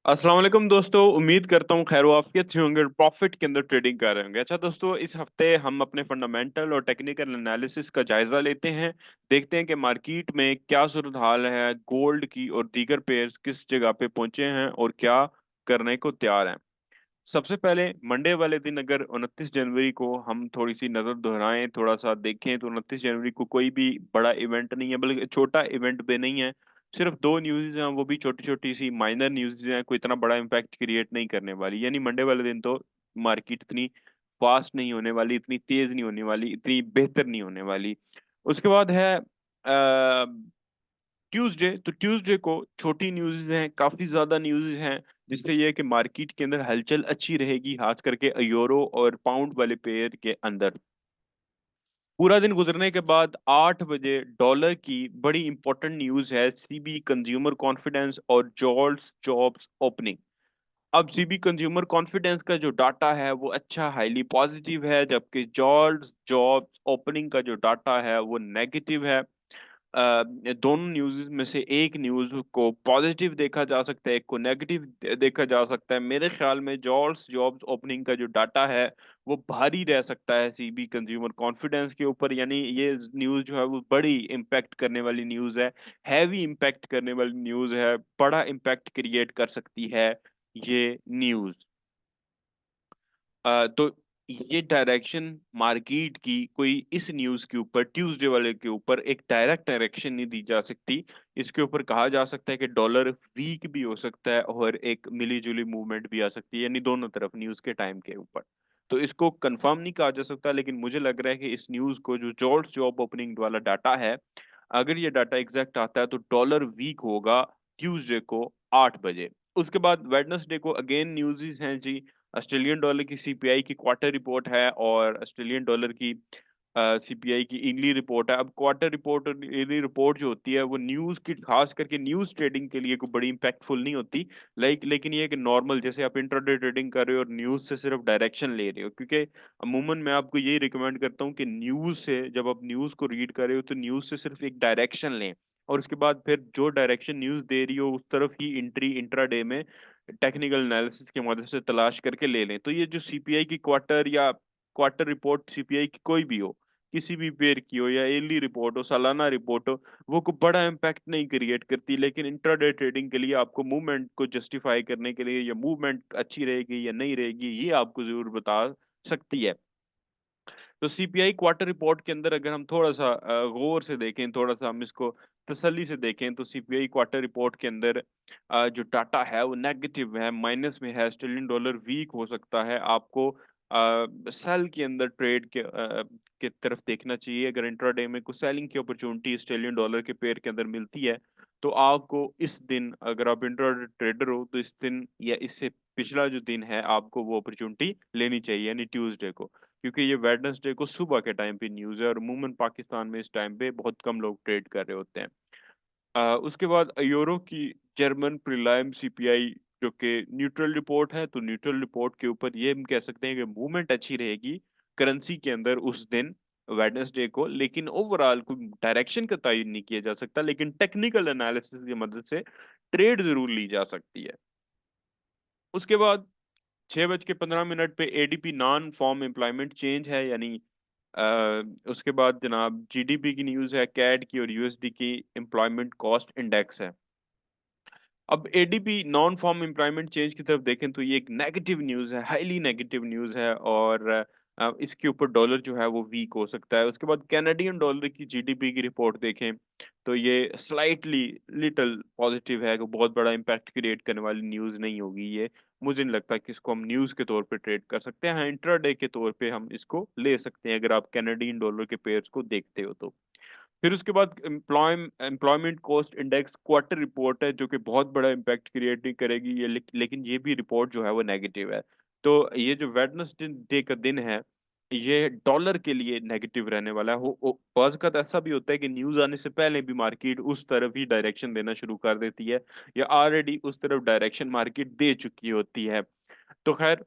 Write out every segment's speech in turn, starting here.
अस्सलाम वालेकुम दोस्तों। उम्मीद करता हूँ खैर आपके अच्छे होंगे और प्रॉफिट के अंदर ट्रेडिंग कर रहे होंगे। अच्छा दोस्तों, इस हफ्ते हम अपने फंडामेंटल और टेक्निकल एनालिसिस का जायजा लेते हैं। देखते हैं कि मार्केट में क्या सूरत हाल है, गोल्ड की और दीगर पेयर्स किस जगह पे पहुंचे हैं और क्या करने को तैयार हैं। सबसे पहले मंडे वाले दिन अगर 29 जनवरी को हम थोड़ी सी नजर दोहराएं, थोड़ा सा देखें, तो 29 जनवरी को कोई भी बड़ा इवेंट नहीं है, बल्कि छोटा इवेंट भी नहीं है। सिर्फ दो न्यूज़ हैं, वो भी छोटी छोटी सी माइनर न्यूज़ हैं, कोई इतना बड़ा इम्पैक्ट क्रिएट नहीं करने वाली। यानी मंडे वाले दिन तो मार्केट इतनी फास्ट नहीं होने वाली, इतनी तेज नहीं होने वाली, इतनी बेहतर नहीं होने वाली। उसके बाद है ट्यूसडे। तो ट्यूसडे को छोटी न्यूज़ हैं, काफी ज्यादा न्यूज़ हैं, जिससे ये है कि मार्केट के अंदर हलचल अच्छी रहेगी, खास करके यूरो और पाउंड वाले पेयर के अंदर। पूरा दिन गुजरने के बाद 8 बजे डॉलर की बड़ी इंपॉर्टेंट न्यूज़ है, सीबी कंज्यूमर कॉन्फिडेंस और जॉल्स जॉब्स ओपनिंग। अब सीबी कंज्यूमर कॉन्फिडेंस का जो डाटा है वो अच्छा हाईली पॉजिटिव है, जबकि जॉल्स जॉब्स ओपनिंग का जो डाटा है वो नेगेटिव है। दोनों न्यूज़ में से एक न्यूज़ को पॉजिटिव देखा जा सकता है, एक को नेगेटिव देखा जा सकता है। मेरे ख्याल में जॉब्स जॉब्स ओपनिंग का जो डाटा है वो भारी रह सकता है सीबी कंज्यूमर कॉन्फिडेंस के ऊपर। यानी ये न्यूज़ जो है वो बड़ी इम्पैक्ट करने वाली न्यूज़ है, हैवी इम्पैक्ट करने वाली न्यूज़ है, बड़ा इम्पैक्ट क्रिएट कर सकती है ये न्यूज़। तो ये डायरेक्शन मार्केट की कोई इस न्यूज के ऊपर, ट्यूसडे वाले के ऊपर एक डायरेक्ट डायरेक्शन नहीं दी जा सकती। इसके ऊपर कहा जा सकता है कि डॉलर वीक भी हो सकता है और एक मिली जुली मूवमेंट भी आ सकती है, यानी दोनों तरफ न्यूज के टाइम के ऊपर। तो इसको कंफर्म नहीं कहा जा सकता, लेकिन मुझे लग रहा है कि इस न्यूज को जो जॉर्ज जॉब ओपनिंग वाला डाटा है, अगर ये डाटा एग्जैक्ट आता है तो डॉलर वीक होगा ट्यूसडे को 8 बजे। उसके बाद वेडनेसडे को अगेन न्यूज़ हैं जी। ऑस्ट्रेलियन डॉलर की सीपीआई की क्वार्टर रिपोर्ट है और ऑस्ट्रेलियन डॉलर की सीपीआई की ईयरली रिपोर्ट है। अब क्वार्टर रिपोर्ट और ईयरली रिपोर्ट जो होती है वो न्यूज़ की, खास करके न्यूज़ ट्रेडिंग के लिए कोई बड़ी इंपैक्टफुल नहीं होती। लेकिन ये कि नॉर्मल जैसे आप इंट्राडे ट्रेडिंग कर रहे हो और न्यूज़ से सिर्फ डायरेक्शन ले रहे हो, क्योंकि अमूमन मैं आपको यही रिकमेंड करता हूँ कि न्यूज़ से, जब आप न्यूज़ को रीड कर रहे हो तो न्यूज़ से सिर्फ एक डायरेक्शन लें और उसके बाद फिर जो डायरेक्शन न्यूज़ दे रही हो उस तरफ ही एंट्री इंट्राडे में टेक्निकल एनालिसिस की मदद से तलाश करके ले लें। तो ये जो सीपीआई की क्वार्टर या क्वार्टर रिपोर्ट सीपीआई की कोई भी हो, किसी भी पेयर की हो या ईयरली रिपोर्ट हो, सालाना रिपोर्ट हो, वो को बड़ा इम्पैक्ट नहीं क्रिएट करती। लेकिन इंट्राडे ट्रेडिंग के लिए आपको मूवमेंट को जस्टिफाई करने के लिए, या मूवमेंट अच्छी रहेगी या नहीं रहेगी, ये आपको जरूर बता सकती है। तो सीपीआई क्वार्टर रिपोर्ट के अंदर अगर हम थोड़ा सा गौर से देखें, थोड़ा सा हम इसको तसल्ली से देखें, तो सीपीआई क्वार्टर रिपोर्ट के अंदर जो डाटा है वो नेगेटिव है, माइनस में है। ऑस्ट्रेलियन डॉलर वीक हो सकता है। आपको सेल के अंदर ट्रेड के तरफ देखना चाहिए। अगर इंट्राडे में कुछ सेलिंग की अपॉर्चुनिटी ऑस्ट्रेलियन डॉलर के पेयर के अंदर मिलती है, तो आपको इस दिन, अगर आप इंट्राडे ट्रेडर हो, तो इस दिन या इससे पिछला जो दिन है आपको वो अपॉर्चुनिटी लेनी चाहिए, यानी ट्यूसडे को, क्योंकि ये वेडनेसडे को सुबह के टाइम पे न्यूज़ है और अमूमन पाकिस्तान में इस टाइम पे बहुत कम लोग ट्रेड कर रहे होते हैं। उसके बाद यूरो की जर्मन प्रीलाइम सीपीआई, जो कि न्यूट्रल रिपोर्ट है, तो न्यूट्रल रिपोर्ट के ऊपर ये हम कह सकते हैं कि मूवमेंट अच्छी रहेगी करेंसी के अंदर उस दिन, वेडनेसडे को। लेकिन ओवरऑल कोई डायरेक्शन का तयन नहीं किया जा सकता, लेकिन टेक्निकल एनालिसिस की मदद से ट्रेड जरूर ली जा सकती है। उसके बाद 6:15 पे ADP non farm employment change है, यानी उसके बाद जनाब जीडीपी की न्यूज़ है, कैड की और यूएसडी की एम्प्लॉयमेंट कॉस्ट इंडेक्स है। अब ADP non farm employment change की तरफ देखें तो ये एक नेगेटिव न्यूज़ है, हाईली नेगेटिव न्यूज़ है, और इसके ऊपर डॉलर जो है वो वीक हो सकता है। उसके बाद कैनेडियन डॉलर की जीडीपी की रिपोर्ट देखें तो ये स्लाइटली लिटिल पॉजिटिव है, कि बहुत बड़ा इम्पैक्ट क्रिएट करने वाली न्यूज़ नहीं होगी ये। मुझे नहीं लगता कि इसको हम न्यूज़ के तौर पे ट्रेड कर सकते हैं। हाँ, इंट्राडे के तौर पे हम इसको ले सकते हैं अगर आप कैनेडियन डॉलर के पेयर्स को देखते हो तो। फिर उसके बाद employment cost index quarter report है, जो कि बहुत बड़ा इम्पैक्ट क्रिएट नहीं करेगी ये, लेकिन ये भी रिपोर्ट जो है वो नेगेटिव है। तो ये जो वेडनेसडे का दिन है, ये डॉलर के लिए नेगेटिव रहने वाला है। बाज़ का ऐसा भी होता है कि न्यूज आने से पहले भी मार्केट उस तरफ ही डायरेक्शन देना शुरू कर देती है, या ऑलरेडी उस तरफ डायरेक्शन मार्केट दे चुकी होती है। तो खैर,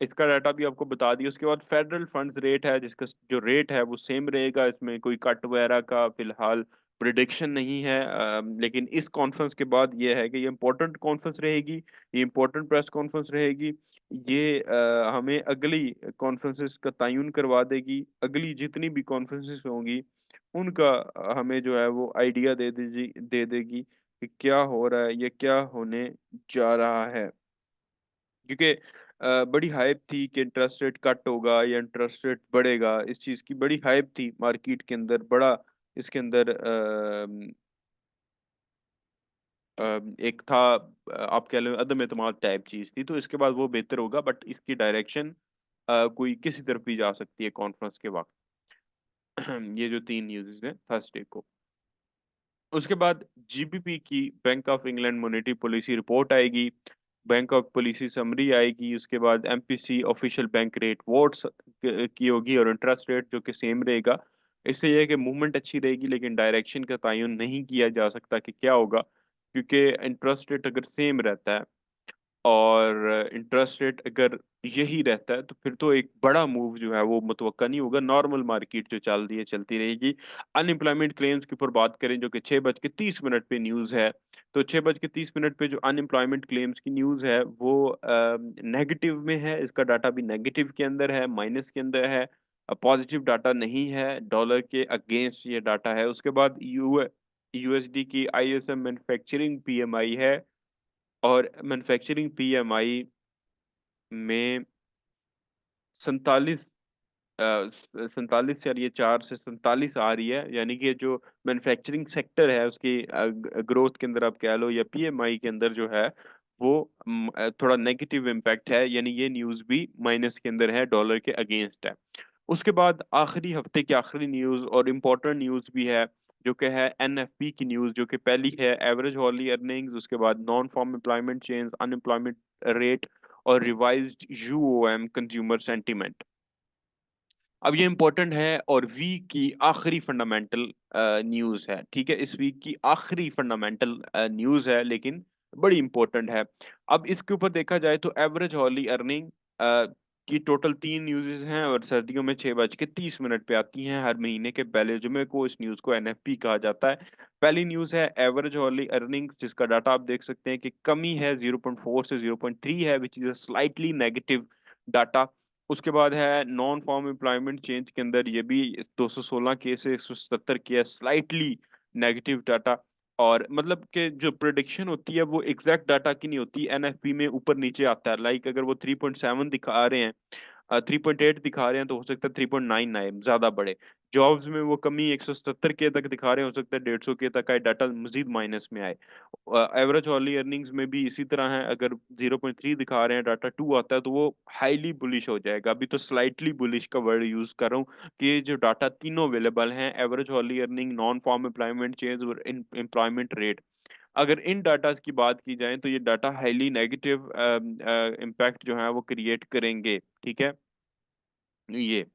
इसका डाटा भी आपको बता दिया। उसके बाद फेडरल फंड्स रेट है, जिसका जो रेट है वो सेम रहेगा, इसमें कोई कट वगैरह का फिलहाल प्रिडिक्शन नहीं है, लेकिन इस कॉन्फ्रेंस के बाद ये है कि ये इम्पोर्टेंट कॉन्फ्रेंस रहेगी, ये इम्पोर्टेंट प्रेस कॉन्फ्रेंस रहेगी। ये हमें अगली कॉन्फ्रेंसेस का तयन करवा देगी, अगली जितनी भी कॉन्फ्रेंसेस होंगी उनका हमें जो है वो आइडिया दे देगी कि क्या हो रहा है या क्या होने जा रहा है। क्योंकि बड़ी हाइप थी कि इंटरेस्ट रेट कट होगा या इंटरेस्ट रेट बढ़ेगा, इस चीज़ की बड़ी हाइप थी मार्केट के अंदर, बड़ा इसके अंदर एक था, आप कह लो अदम एतमाद टाइप चीज़ थी, तो इसके बाद वो बेहतर होगा, बट इसकी डायरेक्शन कोई किसी तरफ भी जा सकती है कॉन्फ्रेंस के वक्त। ये जो तीन न्यूज़ हैं थर्सडे को। उसके बाद जीबीपी की bank of England monetary policy report आएगी, बैंक ऑफ पॉलिसी समरी आएगी, उसके बाद MPC official bank rate votes की होगी, और इंटरेस्ट रेट जो कि सेम रहेगा। इससे यह है कि मूवमेंट अच्छी रहेगी, लेकिन डायरेक्शन का तयन नहीं किया जा सकता कि क्या होगा, क्योंकि इंटरेस्ट रेट अगर सेम रहता है और इंटरेस्ट रेट अगर यही रहता है तो फिर तो एक बड़ा मूव जो है वो मुतवक्का नहीं होगा, नॉर्मल मार्केट जो चल रही है चलती रहेगी। अनएम्प्लॉयमेंट क्लेम्स के ऊपर बात करें जो कि 6:30 पे न्यूज़ है, तो 6:30 पे जो अनएम्प्लॉयमेंट क्लेम्स की न्यूज़ है वो नेगेटिव में है, इसका डाटा भी नेगेटिव के अंदर है, माइनस के अंदर है, पॉजिटिव डाटा नहीं है, डॉलर के अगेंस्ट ये डाटा है। उसके बाद यूएसडी की आईएसएम मैन्युफैक्चरिंग पीएमआई है, और मैन्युफैक्चरिंग पीएमआई में 47, 47 यार, ये 4 से 47 आ रही है, यानी कि जो मैन्युफैक्चरिंग सेक्टर है उसकी ग्रोथ के अंदर आप कह लो या पीएमआई के अंदर जो है वो थोड़ा नेगेटिव इम्पैक्ट है, यानी ये न्यूज़ भी माइनस के अंदर है, डॉलर के अगेंस्ट है। उसके बाद आखिरी हफ्ते की आखिरी न्यूज़ और इम्पोर्टेंट न्यूज़ भी है, जो कि है एनएफपी की न्यूज़, जो कि पहली है एवरेज हॉर्ली अर्निंग्स, उसके बाद non farm employment change, unemployment rate, और रिवाइज्ड यूओएम कंज्यूमर सेंटीमेंट। अब ये इम्पोर्टेंट है और वीक की आखिरी फंडामेंटल न्यूज़ है, ठीक है, इस वीक की आखिरी फंडामेंटल न्यूज़ है, लेकिन बड़ी इंपॉर्टेंट है। अब इसके ऊपर देखा जाए तो एवरेज हॉर्ली अर्निंग की टोटल 3 न्यूज़ हैं, और सर्दियों में 6:30 पे आती हैं, हर महीने के पहले जुमे को इस न्यूज़ को एनएफपी कहा जाता है। पहली न्यूज़ है एवरेज हॉर्ली अर्निंग, जिसका डाटा आप देख सकते हैं कि कमी है 0.4 से 0.3 है, which is a slightly negative data. उसके बाद है नॉन फॉर्म एम्प्लॉयमेंट चेंज के अंदर, ये भी 216 केस से 177 के, स्लाइटली नेगेटिव डाटा। और मतलब कि जो प्रिडिक्शन होती है वो एग्जैक्ट डाटा की नहीं होती, एनएफपी में ऊपर नीचे आता है, लाइक अगर वो 3.7 दिखा रहे हैं, 3.8 दिखा रहे हैं, तो हो सकता है 3.9 आए, ज्यादा बढ़े। जॉब्स में वो कमी 177 के तक दिखा रहे हैं, हो सकता है 150 के तक आए, डाटा मजीद माइनस में आए। एवरेज हॉर्ली अर्निंग्स में भी इसी तरह है, अगर 0.3 दिखा रहे हैं, डाटा 2 आता है, तो वो हाईली बुलिश हो जाएगा। अभी तो स्लाइटली बुलिश का वर्ड यूज कर रहा हूँ कि ये जो डाटा तीनों अवेलेबल हैं, average hourly earning, non farm employment change और एम्प्लॉयमेंट रेट, अगर इन डाटा की बात की जाए तो ये डाटा हाईली नेगेटिव इम्पैक्ट जो है वो क्रिएट करेंगे, ठीक है। ये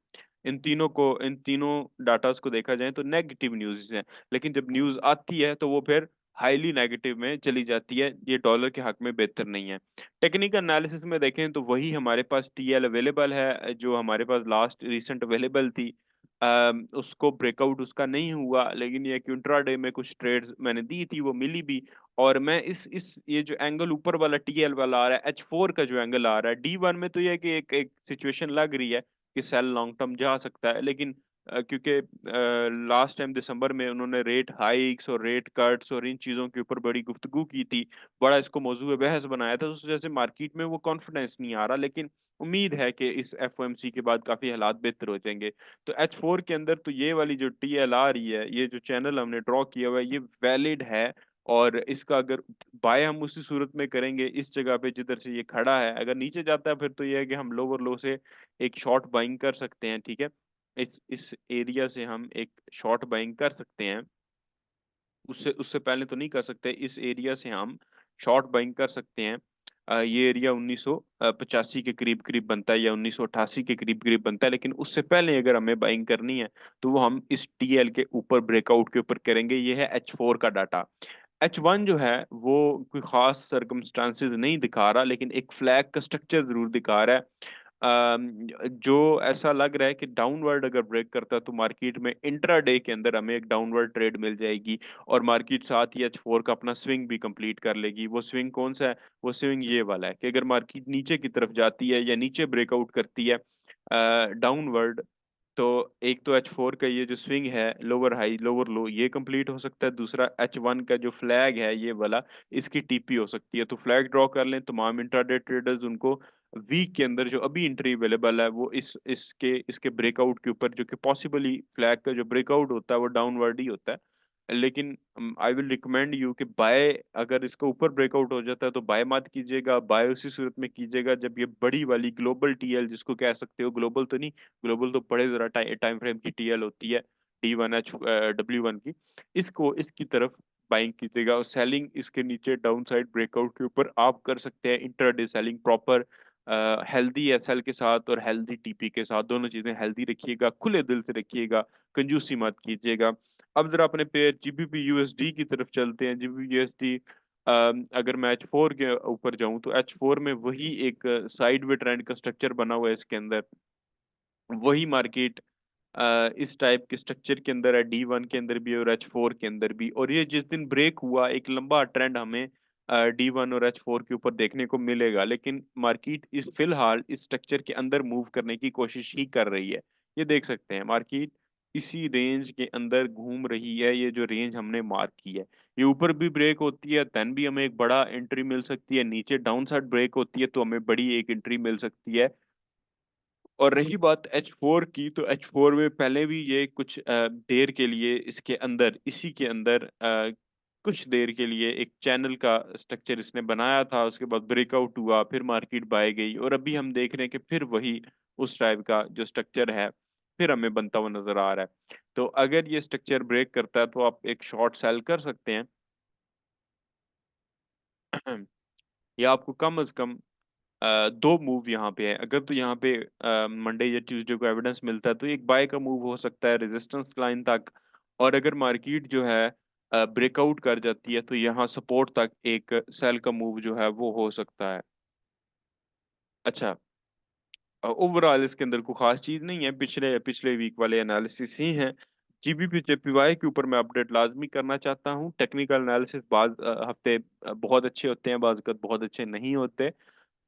इन तीनों डाटास को देखा जाए तो नेगेटिव न्यूज़ है, लेकिन जब न्यूज़ आती है तो वो फिर हाईली नेगेटिव में चली जाती है, ये डॉलर के हक में बेहतर नहीं है। टेक्निकल एनालिसिस में देखें तो वही हमारे पास टीएल अवेलेबल है, जो हमारे पास लास्ट रिसेंट अवेलेबल थी। उसको ब्रेकआउट उसका नहीं हुआ, लेकिन ये कि इंट्राडे में कुछ ट्रेड्स मैंने दी थी वो मिली भी। और मैं इस ये जो एंगल ऊपर वाला टीएल वाला आ रहा है, H4 का जो एंगल आ रहा है, D1 में तो ये है कि एक एक सिचुएशन लग रही है कि सेल लॉन्ग टर्म जा सकता है, लेकिन क्योंकि लास्ट टाइम दिसंबर में उन्होंने रेट हाइक्स और रेट कट्स और इन चीज़ों के ऊपर बड़ी गुफ्तगू की थी, बड़ा इसको मौजूद बहस बनाया था, उस वजह से मार्केट में वो कॉन्फिडेंस नहीं आ रहा, लेकिन उम्मीद है कि इस एफओएमसी के बाद काफी हालात बेहतर हो जाएंगे। तो H4 के अंदर तो ये वाली जो टीएल आ रही है, ये जो चैनल हमने ड्रॉ किया हुआ है, ये वैलिड है। और इसका अगर बाय हम उसी सूरत में करेंगे, इस जगह पे जिधर से ये खड़ा है, अगर नीचे जाता है फिर तो ये है कि हम लोअर लो से एक शॉर्ट बाइंग कर सकते हैं, ठीक है। इस एरिया से हम एक शॉर्ट बाइंग कर सकते हैं, उससे उससे पहले तो नहीं कर सकते, इस एरिया से हम शॉर्ट बाइंग कर सकते हैं। ये एरिया 1985 के करीब करीब बनता है या 1988 के करीब करीब बनता है, लेकिन उससे पहले अगर हमें बाइंग करनी है तो वो हम इस टीएल के ऊपर ब्रेकआउट के ऊपर करेंगे। ये है H4 का डाटा। H1 जो है वो कोई खास सर्कमस्टांसेस नहीं दिखा रहा, लेकिन एक फ्लैग का स्ट्रक्चर जरूर दिखा रहा है। जो ऐसा लग रहा है कि डाउनवर्ड अगर ब्रेक करता है तो मार्केट में इंट्राडे के अंदर हमें एक डाउनवर्ड ट्रेड मिल जाएगी, और मार्केट साथ ही H4 का अपना स्विंग भी कंप्लीट कर लेगी। वो स्विंग कौन सा है? वो स्विंग ये वाला है कि अगर मार्केट नीचे की तरफ जाती है या नीचे ब्रेकआउट करती है डाउनवर्ड, तो एक तो H4 का ये जो स्विंग है, लोअर हाई लोअर लो, ये कंप्लीट हो सकता है। दूसरा H1 का जो फ्लैग है ये वाला, इसकी टीपी हो सकती है। तो फ्लैग ड्रॉ कर लें तमाम इंट्राडे ट्रेडर्स, उनको वीक के अंदर जो अभी एंट्री अवेलेबल है वो इसके इसके ब्रेकआउट के ऊपर, जो कि पॉसिबली फ्लैग का जो ब्रेकआउट होता है वो डाउनवर्ड ही होता है। लेकिन आई विल रिकमेंड यू कि बाय, अगर इसका ऊपर ब्रेकआउट हो जाता है तो बाय मत कीजिएगा। बाय उसी सूरत में कीजिएगा जब ये बड़ी वाली ग्लोबल टीएल, जिसको कह सकते हो, ग्लोबल तो नहीं, ग्लोबल तो बड़े जरा टाइम फ्रेम की टीएल होती है, D1 H W1 की, इसको इसकी तरफ बाइंग कीजिएगा। और सेलिंग इसके नीचे डाउन साइड ब्रेकआउट के ऊपर आप कर सकते हैं intraday selling proper, healthy SL के साथ और हेल्दी टीपी के साथ। दोनों चीजें हेल्दी रखिएगा, खुले दिल से रखिएगा, कंजूसी मत कीजिएगा। अब जरा अपने पेयर जीबीपी यूएसडी की तरफ चलते हैं। जीबीपी यूएसडी, अगर मैं H4 के ऊपर जाऊं तो H4 में वही एक साइड वे ट्रेंड का स्ट्रक्चर बना हुआ है इसके अंदर। वही मार्केट इस टाइप के स्ट्रक्चर के अंदर है, D1 के अंदर भी और H4 के अंदर भी। और ये जिस दिन ब्रेक हुआ, एक लंबा ट्रेंड हमें D1 और H4 के ऊपर देखने को मिलेगा। लेकिन मार्केट इस फिलहाल इस स्ट्रक्चर के अंदर मूव करने की कोशिश ही कर रही है। ये देख सकते हैं मार्केट इसी रेंज के अंदर घूम रही है। ये जो रेंज हमने मार्क की है, ये ऊपर भी ब्रेक होती है देन भी हमें एक बड़ा एंट्री मिल सकती है, नीचे डाउन साइड ब्रेक होती है तो हमें बड़ी एक एंट्री मिल सकती है। और रही बात H4 की, तो H4 में पहले भी ये कुछ देर के लिए इसके अंदर, इसी के अंदर कुछ देर के लिए एक चैनल का स्ट्रक्चर इसने बनाया था। उसके बाद ब्रेकआउट हुआ, फिर मार्केट बाय गई, और अभी हम देख रहे हैं कि फिर वही उस टाइप का जो स्ट्रक्चर है फिर हमें बनता हुआ नजर आ रहा है। तो अगर ये स्ट्रक्चर ब्रेक करता है तो आप एक शॉर्ट सेल कर सकते हैं। या आपको कम से कम दो मूव यहाँ पे है। अगर तो यहाँ पे मंडे या ट्यूसडे को एविडेंस मिलता है तो एक बाय का मूव हो सकता है रेजिस्टेंस लाइन तक। और अगर मार्केट जो है ब्रेकआउट कर जाती है तो यहाँ सपोर्ट तक एक सेल का मूव जो है वो हो सकता है। अच्छा, ओवरऑल इसके अंदर कोई खास चीज नहीं है, पिछले पिछले वीक वाले एनालिसिस ही हैं। जीबीपी जेपीवाई के ऊपर मैं अपडेट लाजमी करना चाहता हूँ। टेक्निकल एनालिसिस बाज हफ्ते बहुत अच्छे होते हैं, बाज बहुत अच्छे नहीं होते।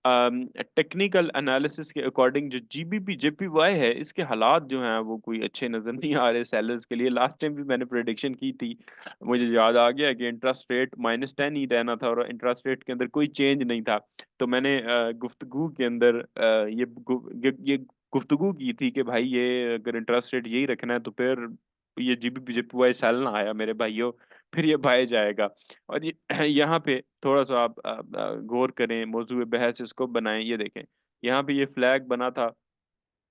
टेक्निकल एनालिसिस के अकॉर्डिंग जो जीबीपी जेपीवाई है, इसके हालात जो हैं वो कोई अच्छे नजर नहीं आ रहे सेलर्स के लिए। लास्ट टाइम भी मैंने प्रेडिक्शन की थी, मुझे याद आ गया कि इंटरेस्ट रेट -10 ही रहना था और इंटरेस्ट रेट के अंदर कोई चेंज नहीं था। तो मैंने गुफ्तगू के अंदर ये गुफ्तगू की थी कि भाई ये अगर इंटरेस्ट रेट यही रखना है तो फिर ये जीबीपी जेपीवाई सेल ना आया मेरे भाइयों, फिर ये बाय जाएगा। और ये यहाँ पे थोड़ा सा आप गौर करें, मौजूद बहस इसको बनाएं। ये देखें, यहाँ पे ये फ्लैग बना था,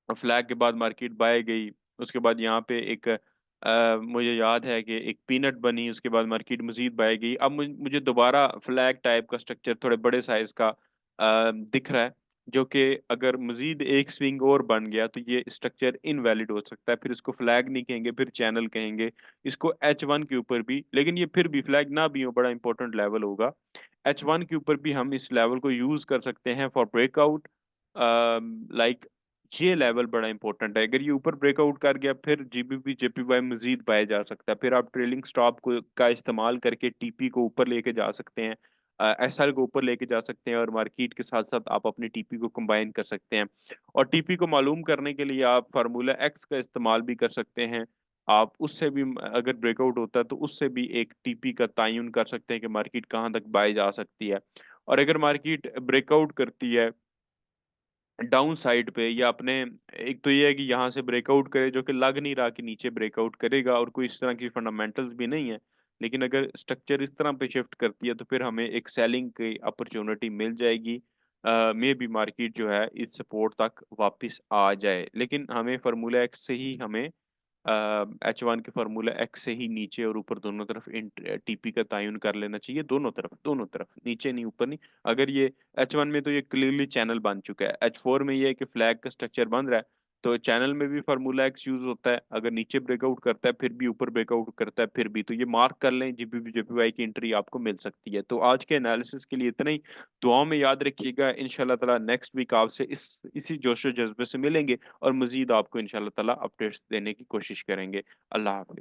फ्लैग के बाद मार्केट बाय गई। उसके बाद यहाँ पे एक मुझे याद है कि एक पीनट बनी, उसके बाद मार्केट मजीद बाय गई। अब मुझे दोबारा फ्लैग टाइप का स्ट्रक्चर थोड़े बड़े साइज का दिख रहा है, जो कि अगर मजीद एक स्विंग और बन गया तो ये स्ट्रक्चर इनवैलिड हो सकता है। फिर इसको फ्लैग नहीं कहेंगे, फिर चैनल कहेंगे इसको। H1 के ऊपर भी, लेकिन ये फिर भी फ्लैग ना भी हो, बड़ा इंपॉर्टेंट लेवल होगा। H1 के ऊपर भी हम इस लेवल को यूज कर सकते हैं फॉर ब्रेकआउट। लाइक ये लेवल बड़ा इंपॉर्टेंट है। अगर ये ऊपर ब्रेकआउट कर गया फिर जीबीपी जेपीवाई मजीद पाया जा सकता है। फिर आप ट्रेलिंग स्टॉप को का इस्तेमाल करके टीपी को ऊपर लेके जा सकते हैं, एसआर को ऊपर लेके जा सकते हैं, और मार्केट के साथ साथ आप अपनी टीपी को कंबाइन कर सकते हैं। और टीपी को मालूम करने के लिए आप फार्मूला एक्स का इस्तेमाल भी कर सकते हैं। आप उससे भी अगर ब्रेकआउट होता है तो उससे भी एक टीपी का तयन कर सकते हैं कि मार्केट कहाँ तक बाय जा सकती है। और अगर मार्केट ब्रेकआउट करती है डाउन साइड पे, या अपने, एक तो ये है कि यहाँ से ब्रेकआउट करे, जो कि लग नहीं रहा कि नीचे ब्रेकआउट करेगा और कोई इस तरह की फंडामेंटल्स भी नहीं है। लेकिन अगर स्ट्रक्चर इस तरह पे शिफ्ट करती है तो फिर हमें एक सेलिंग की अपॉर्चुनिटी मिल जाएगी। मे बी मार्केट जो है इस सपोर्ट तक वापस आ जाए, लेकिन हमें फार्मूला एक्स से ही हमें H1 के फार्मूला एक्स से ही नीचे और ऊपर दोनों तरफ इन टीपी का तयन कर लेना चाहिए। दोनों तरफ, नीचे नहीं ऊपर नहीं। अगर ये H1 में तो ये क्लियरली चैनल बन चुका है, H4 में ये है कि फ्लैग का स्ट्रक्चर बन रहा है। तो चैनल में भी फार्मूला एक्स यूज होता है, अगर नीचे ब्रेकआउट करता है फिर भी, ऊपर ब्रेकआउट करता है फिर भी, तो ये मार्क कर लें, जेपीवाई की एंट्री आपको मिल सकती है। तो आज के एनालिसिस के लिए इतना ही। दुआओं में याद रखिएगा, इंशाल्लाह ताला नेक्स्ट वीक आपसे इसी जोशो जज्बे से मिलेंगे और मजीद आपको इंशाल्लाह ताला अपडेट्स देने की कोशिश करेंगे। अल्लाह हाफिज।